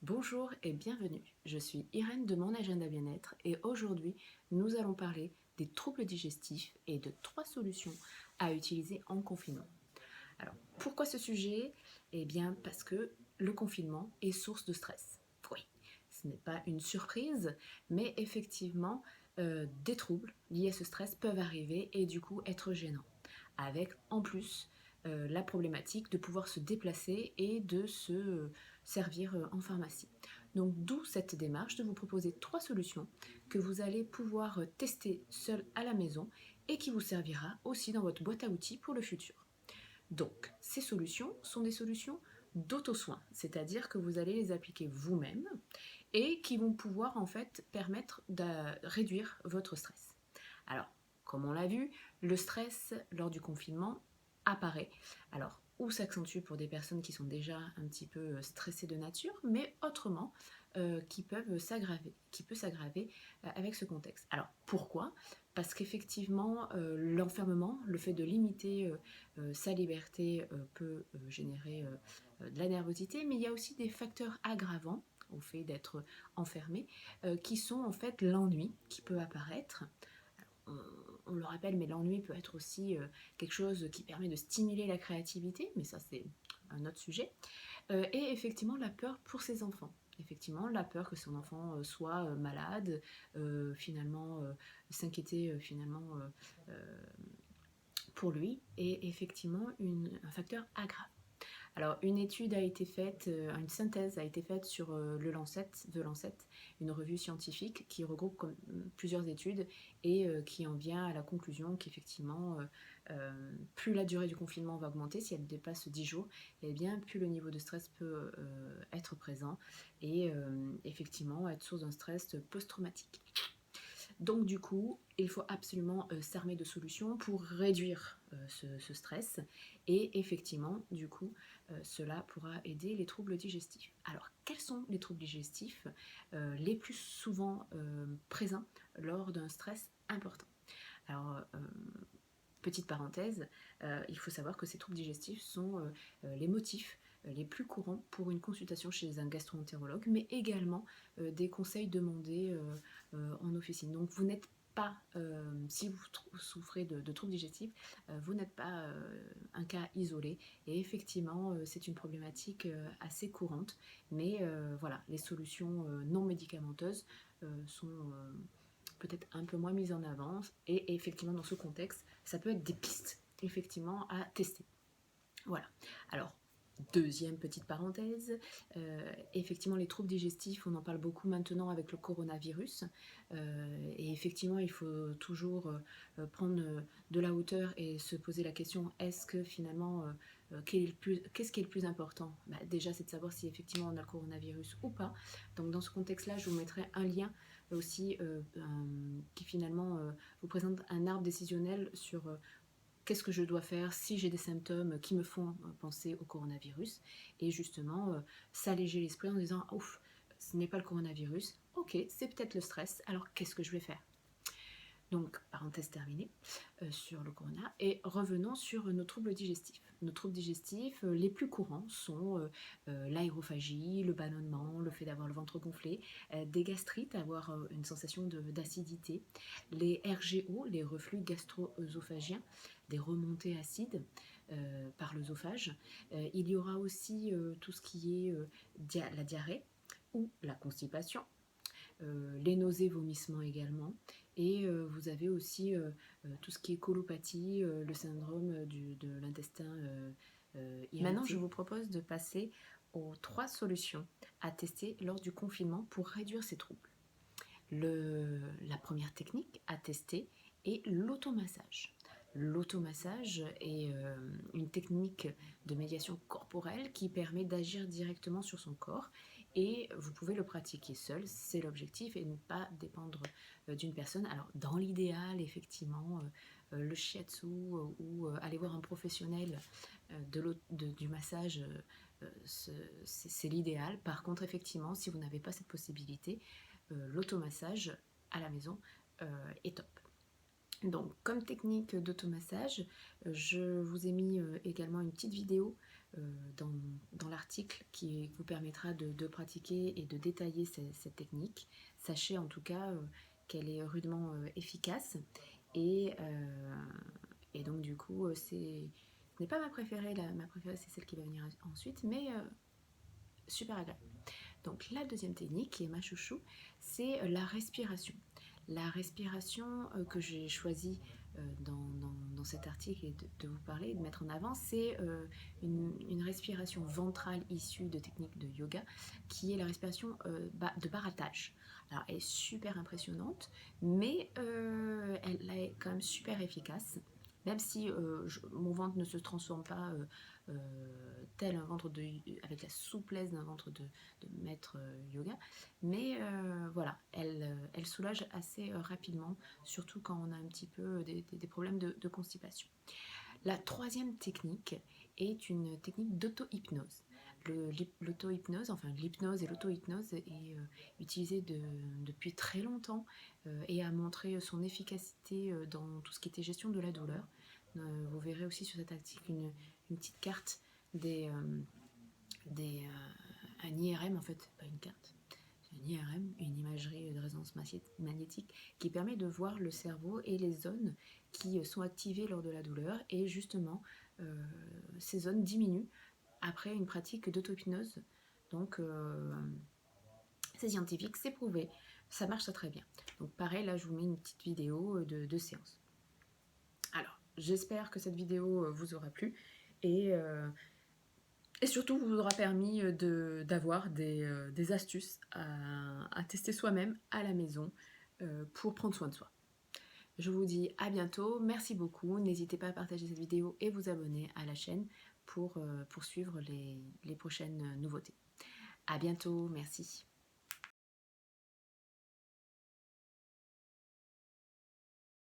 Bonjour et bienvenue, je suis Irène de Mon Agenda Bien-être et aujourd'hui nous allons parler des troubles digestifs et de 3 solutions à utiliser en confinement. Alors pourquoi ce sujet? Eh bien parce que le confinement est source de stress. Oui, ce n'est pas une surprise, mais effectivement des troubles liés à ce stress peuvent arriver et du coup être gênants. Avec en plus la problématique de pouvoir se déplacer et de se servir en pharmacie. Donc d'où cette démarche de vous proposer 3 solutions que vous allez pouvoir tester seul à la maison et qui vous servira aussi dans votre boîte à outils pour le futur. Donc ces solutions sont des solutions d'auto-soin, c'est-à-dire que vous allez les appliquer vous-même et qui vont pouvoir en fait permettre de réduire votre stress. Alors, comme on l'a vu, le stress lors du confinement apparaît. Alors, ou s'accentue pour des personnes qui sont déjà un petit peu stressées de nature, mais autrement qui peut s'aggraver avec ce contexte. Alors, pourquoi? Parce qu'effectivement, l'enfermement, le fait de limiter sa liberté peut générer de la nervosité, mais il y a aussi des facteurs aggravants au fait d'être enfermé, qui sont en fait l'ennui qui peut apparaître. On le rappelle, mais l'ennui peut être aussi quelque chose qui permet de stimuler la créativité, mais ça c'est un autre sujet. Et effectivement la peur pour ses enfants. Effectivement, la peur que son enfant soit malade, finalement s'inquiéter finalement pour lui, est effectivement un facteur aggravant. Alors, une étude a été faite, une synthèse a été faite sur The Lancet, une revue scientifique qui regroupe plusieurs études et qui en vient à la conclusion qu'effectivement, plus la durée du confinement va augmenter, si elle dépasse 10 jours, et bien plus le niveau de stress peut être présent et effectivement être source d'un stress post-traumatique. Donc du coup, il faut absolument s'armer de solutions pour réduire ce stress et effectivement, du coup, cela pourra aider les troubles digestifs. Alors, quels sont les troubles digestifs les plus souvent présents lors d'un stress important? Alors, petite parenthèse, il faut savoir que ces troubles digestifs sont les motifs les plus courants pour une consultation chez un gastro-entérologue, mais également des conseils demandés en officine. Donc vous n'êtes pas, si vous souffrez de troubles digestifs, vous n'êtes pas un cas isolé. Et effectivement, c'est une problématique assez courante. Mais voilà, les solutions non médicamenteuses sont peut-être un peu moins mises en avant. Et effectivement, dans ce contexte, ça peut être des pistes, effectivement, à tester. Voilà. Alors, deuxième petite parenthèse, effectivement les troubles digestifs, on en parle beaucoup maintenant avec le coronavirus, et effectivement il faut toujours prendre de la hauteur et se poser la question, est-ce que finalement, qu'est-ce qui est le plus important? Déjà c'est de savoir si effectivement on a le coronavirus ou pas. Donc dans ce contexte-là, je vous mettrai un lien aussi qui finalement vous présente un arbre décisionnel sur qu'est-ce que je dois faire si j'ai des symptômes qui me font penser au coronavirus, et justement s'alléger l'esprit en disant ouf, ce n'est pas le coronavirus, ok, c'est peut-être le stress, alors qu'est-ce que je vais faire? Donc, parenthèse terminée sur le corona, et revenons sur nos troubles digestifs. Nos troubles digestifs, les plus courants sont l'aérophagie, le ballonnement, le fait d'avoir le ventre gonflé, des gastrites, avoir une sensation d'acidité, les RGO, les reflux gastro-œsophagiens, des remontées acides par l'œsophage. Il y aura aussi tout ce qui est la diarrhée ou la constipation, les nausées, vomissements également. Et vous avez aussi tout ce qui est colopathie, le syndrome de l'intestin irrité. Maintenant, je vous propose de passer aux 3 solutions à tester lors du confinement pour réduire ces troubles. La première technique à tester est l'automassage. L'automassage est une technique de médiation corporelle qui permet d'agir directement sur son corps, et vous pouvez le pratiquer seul, c'est l'objectif, et ne pas dépendre d'une personne. Alors dans l'idéal, effectivement, le shiatsu ou aller voir un professionnel du massage, c'est l'idéal. Par contre, effectivement, si vous n'avez pas cette possibilité, l'automassage à la maison est top. Donc, comme technique d'automassage, je vous ai mis également une petite vidéo dans l'article qui vous permettra de pratiquer et de détailler cette technique. Sachez en tout cas qu'elle est rudement efficace et, et donc du coup ce n'est pas ma préférée, ma préférée c'est celle qui va venir ensuite, mais super agréable. Donc la deuxième technique, qui est ma chouchou, c'est la respiration. La respiration que j'ai choisie dans cet article et de vous parler, de mettre en avant, c'est une respiration ventrale issue de techniques de yoga, qui est la respiration de barattage. Alors elle est super impressionnante, mais elle est quand même super efficace. Même si mon ventre ne se transforme pas tel un ventre avec la souplesse d'un ventre de maître yoga, mais voilà, elle soulage assez rapidement, surtout quand on a un petit peu des problèmes de constipation. La troisième technique est une technique d'auto-hypnose. L'auto-hypnose, enfin l'hypnose et l'auto-hypnose est utilisée depuis très longtemps et a montré son efficacité dans tout ce qui était gestion de la douleur. Vous verrez aussi sur cet article une petite carte un IRM en fait, pas une carte, c'est un IRM, une imagerie de résonance magnétique qui permet de voir le cerveau et les zones qui sont activées lors de la douleur, et justement ces zones diminuent après une pratique d'auto-hypnose. Donc c'est scientifique, c'est prouvé, ça marche très bien. Donc pareil, là je vous mets une petite vidéo de séance. Alors j'espère que cette vidéo vous aura plu et surtout vous aura permis d'avoir des astuces à tester soi-même à la maison pour prendre soin de soi. Je vous dis à bientôt, merci beaucoup, n'hésitez pas à partager cette vidéo et vous abonner à la chaîne pour suivre les prochaines nouveautés. À bientôt, merci.